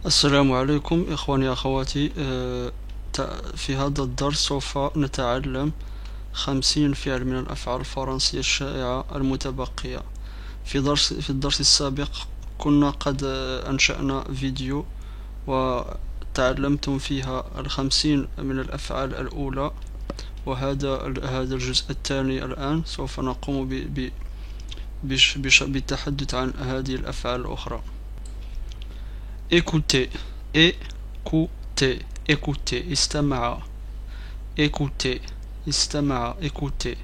السلام عليكم إخواني أخواتي. في هذا الدرس سوف نتعلم 50 فعل من الأفعال الفرنسية الشائعة المتبقية. في الدرس السابق كنا قد أنشأنا فيديو وتعلمتم فيها 50 من الأفعال الأولى، وهذا الجزء الثاني. الآن سوف نقوم بالتحدث عن هذه الأفعال الأخرى. écoutez, écoutez, écoutez, استمع, écoutez, استمع, écoutez,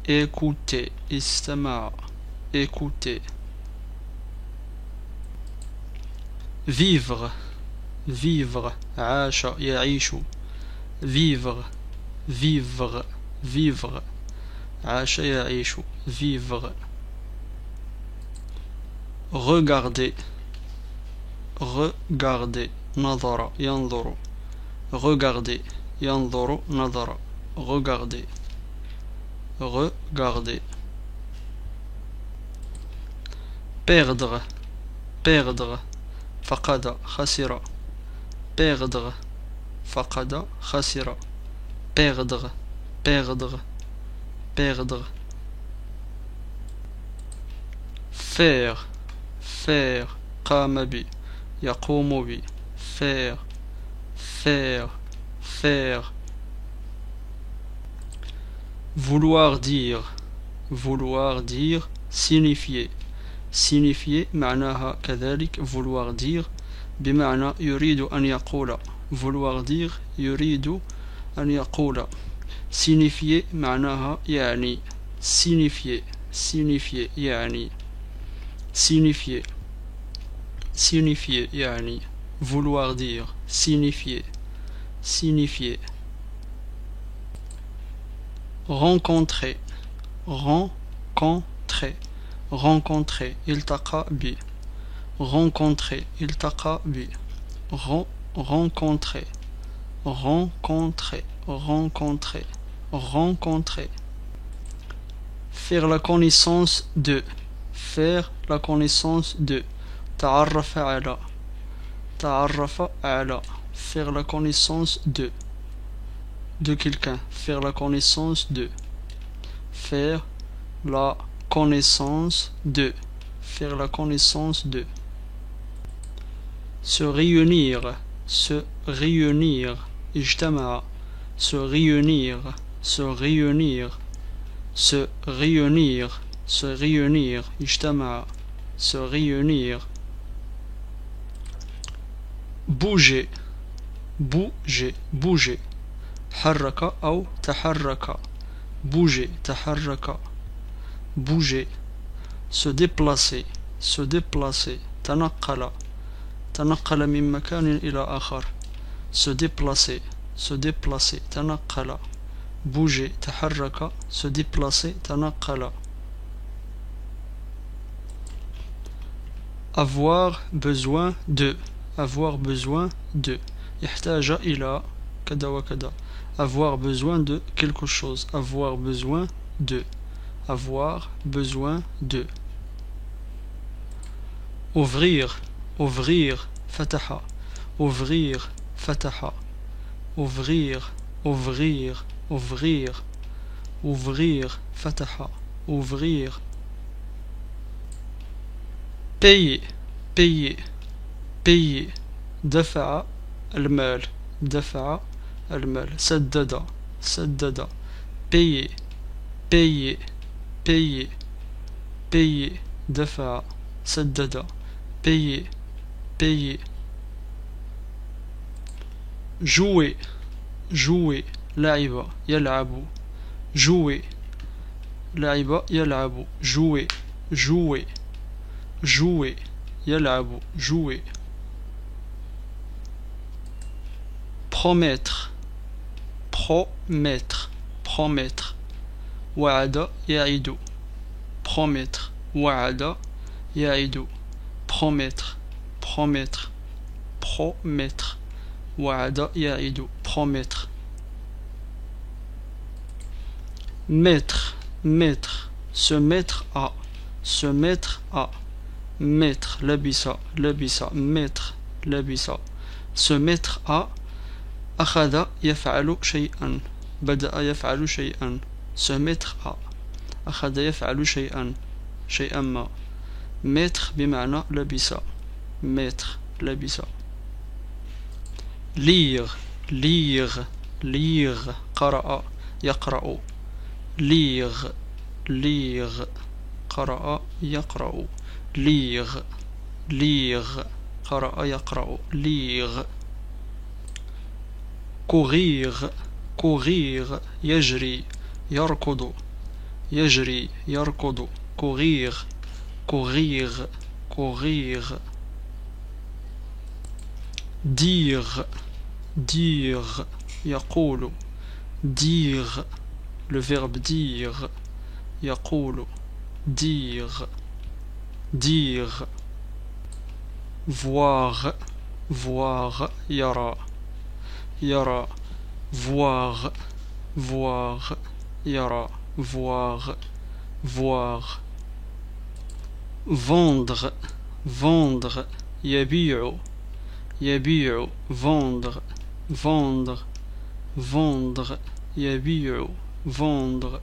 écoutez, استمع, écoutez. vivre, vivre, عاش يعيش, vivre, vivre, vivre, عاش يعيش, vivre. regarder, regarder, نظر ينظر, regarder ينظر نظر, regarder, regarder. perdre, perdre, فقد خسر, perdre, فقد خسر, perdre, perdre, perdre. faire, faire, قام بي يقوم بي, faire, faire, faire. vouloir dire, vouloir dire, signifier, signifier معناها كذلك vouloir dire بمعنى يريد أن يقول, vouloir dire يريد أن يقول, signifier معناها يعني, signifier, signifier يعني, signifier, signifier يعني, vouloir dire, signifier, signifier. rencontrer, rencontrer, rencontrer, التقى بي, rencontrer, التقى بي, rencontrer, rencontrer, rencontrer, rencontrer. faire la connaissance de, faire la connaissance de, تعرف على, تعرف على, faire la connaissance de quelqu'un, faire la connaissance de, faire la connaissance de, faire la connaissance de. se réunir, se réunir, اجتمع, se réunir, se réunir, se réunir, se réunir, اجتمع, se réunir. bouger, bouger, bouger, حرك أو تحرك, bouger, تحرك, bouger. se déplacer, se déplacer, تنقل, تنقل من مكان إلى آخر, se déplacer, se déplacer, تنقل, bouger, تحرك, se déplacer, تنقل. avoir besoin de, avoir besoin de, يحتاج إلى كذا وكذا, avoir besoin de quelque chose, avoir besoin de, avoir besoin de. ouvrir, ouvrir, فتح, ouvrir, فتح, ouvrir, ouvrir, ouvrir, ouvrir, فتح, ouvrir. payer, payer, payer, دفع المال, دفع المال, سدد, سدد, payer, payer, payer, payer, دفع, سدد, payer, payer. jouer, jouer, لعب يلعب, jouer, لعب يلعب, jouer, jouer, jouer, يلعب, jouer. promettre, promettre, promettre, وعد يعد, promettre, وعد يعد, promettre, promettre, promettre, وعد يعد, promettre. mettre, mettre, se mettre à, se mettre à, mettre, لبس, لبس, mettre, لبس. se mettre à أخذ يفعل شيئا بدأ يفعل شيئا. se mettre à أخذ يفعل شيئا شيئا ما. mettre بمعنى لبس. mettre لبس. lire lire lire قرأ يقرأ. lire lire قرأ يقرأ. lire lire قرأ يقرأ. lire. courir courir يجري يركض. يجري يركض. courir courir courir. dire dire يقول. dire le verbe dire يقول. dire dire. voir voir يرى يرى. voir voir يرى. voir voir. vendre vendre يبيع يبيع. vendre vendre vendre يبيع. vendre.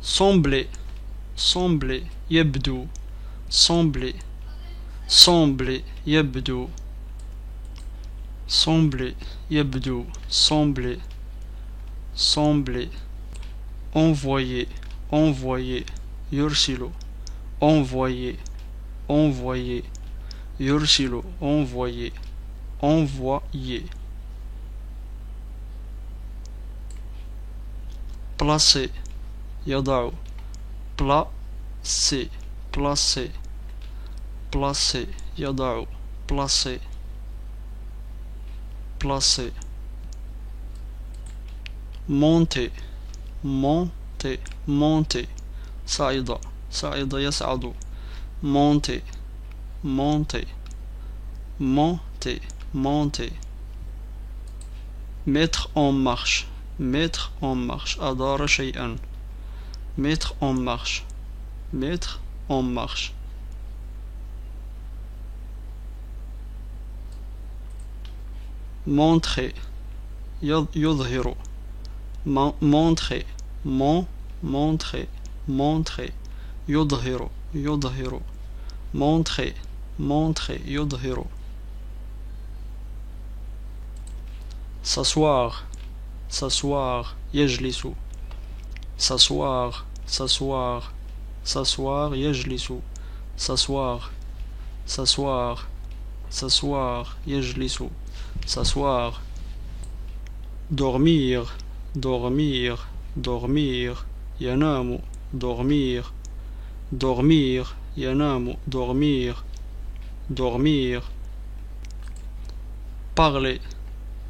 sembler sembler يبدو. sembler sembler يبدو. sembler يبدو. sembler sembler. envoyer envoyer يرسل. envoyer envoyer يرسل. envoyer envoyer. placer يضع. placer placer placer يضع. placer placer. monter monter monter صعد صعد يصعد. monter monter monter monter. mettre en marche mettre en marche أدار شيئا. mettre en marche mettre en marche. montrer يظهر. montrer montrer montrer يظهر يظهر. montrer montrer يظهر. s'asseoir s'asseoir يجلس. s'asseoir s'asseoir s'asseoir يجلس. s'asseoir s'asseoir s'asseoir يجلس. s'asseoir. dormir dormir dormir ينام. dormir dormir ينام. dormir dormir. parler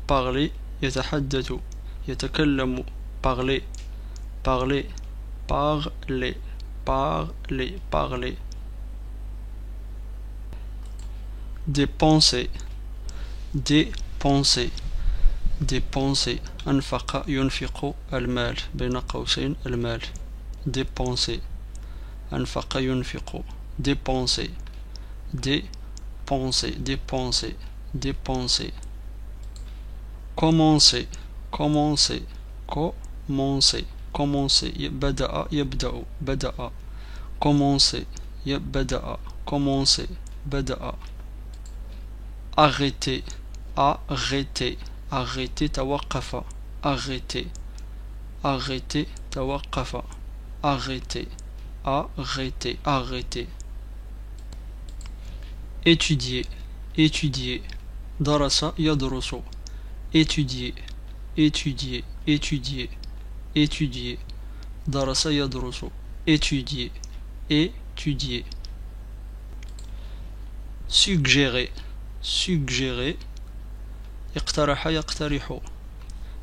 parler يتحدث يتكلم. parler parler parler parler parler. dépenser dépenser dépenser أنفق ينفق المال بين قوسين المال. dépenser أنفق ينفق. dépenser dépenser dépenser dépenser. commencer commencer commencer commencer بدأ يبدأ بدأ. commencer بدأ commencer بدأ. arrêter arrêter arrêter توقف. arrêter arrêter توقف. arrêter arrêter arrêter. étudier étudier درس يدرس. étudier étudier étudier étudier درس يدرس. étudier étudier. suggérer suggérer اقترح يقترح.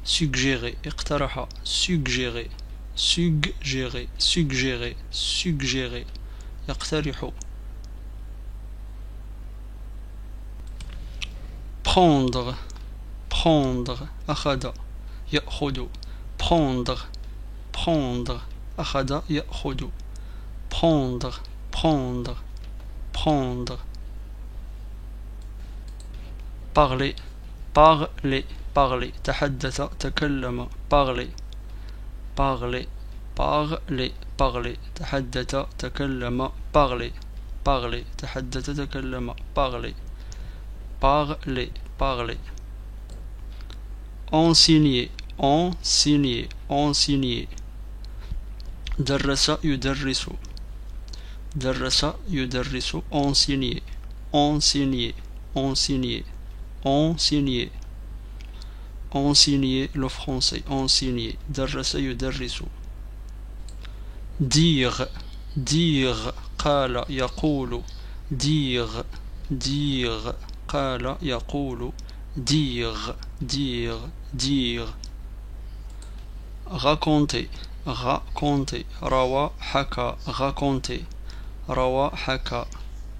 suggérer اقترح. suggérer suggérer suggérer suggérer يقترح. prendre prendre أخذ يأخذ. prendre prendre أخذ يأخذ. prendre prendre prendre. parler parler parler تحدث تكلم parler parler parler parler تحدث تكلم parler parler تحدث تكلم parler parler parler enseigner enseigner enseigner درس يدرس درس يدرس enseigner enseigner enseigner enseigner enseigner le français enseigner درس يدرس dire dire قال يقول dire dire قال يقول dire dire dire raconter raconter روى حكى raconter روى حكى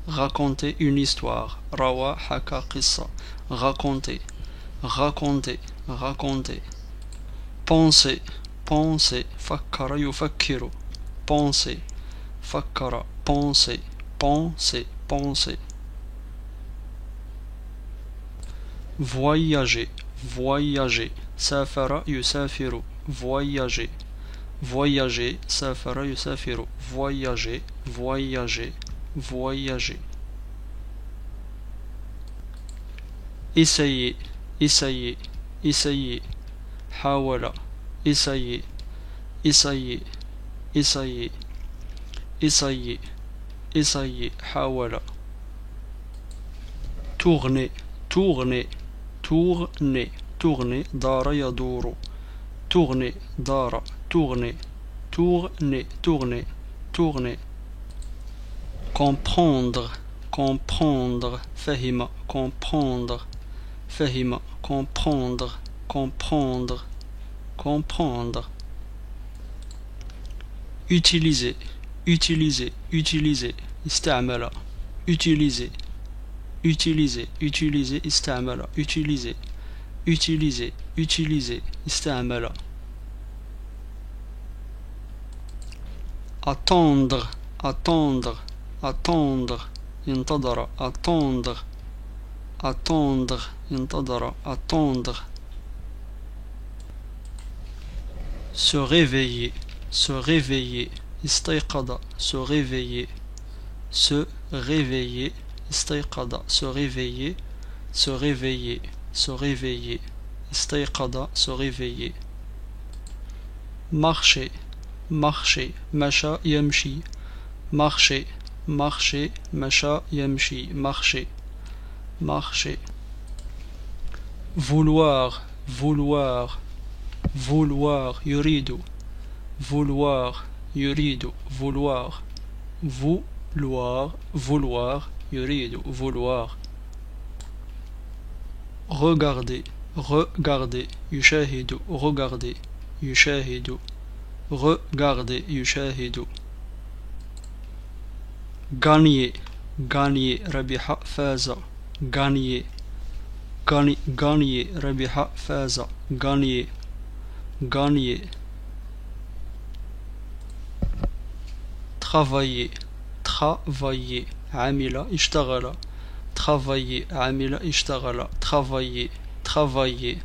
raconter une histoire روى حكى قصة raconter raconter raconter penser penser فكر يفكر penser فكر penser penser penser voyager voyager سافر يسافر voyager voyager سافر يسافر voyager voyager voyager essayer essayer essayer حاول essayer essayer essayer essayer essayer حاول tourner tourner tourner tourner دار يدور tourner دار tourner tourner tourner tourner comprendre comprendre فهم comprendre فهم comprendre comprendre comprendre utiliser utiliser utiliser استعمل utiliser utiliser utiliser استعمل utiliser utiliser utiliser استعمل attendre attendre attendre انتظر attendre attendre انتظر attendre se réveiller se réveiller استيقظ se réveiller se réveiller استيقظ se réveiller se réveiller se réveiller استيقظ se réveiller marcher marcher مشى يمشي marcher marcher مشى يمشي marcher marcher vouloir vouloir vouloir يريد vouloir يريد vouloir vouloir vouloir يريد vouloir regarder regarder يشاهد regarder يشاهد regarder يشاهد gagner gagner ربح فاز gagner gagner ربح فاز gagner gagner travailler travailler عمل اشتغل travailler عمل اشتغل travailler travailler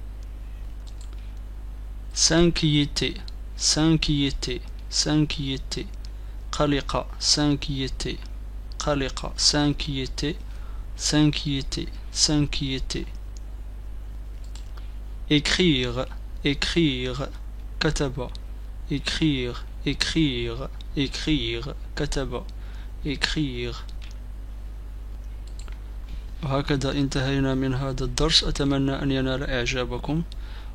s'inquiéter s'inquiéter s'inquiéter قلق s'inquiéter قلق s'inquiéter s'inquiéter s'inquiéter écrire écrire كتب écrire écrire écrire كتب écrire. وهكذا انتهينا من هذا الدرس. أتمنى أن ينال إعجابكم،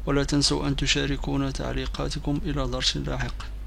ولا تنسوا أن تشاركونا تعليقاتكم. إلى درس لاحق.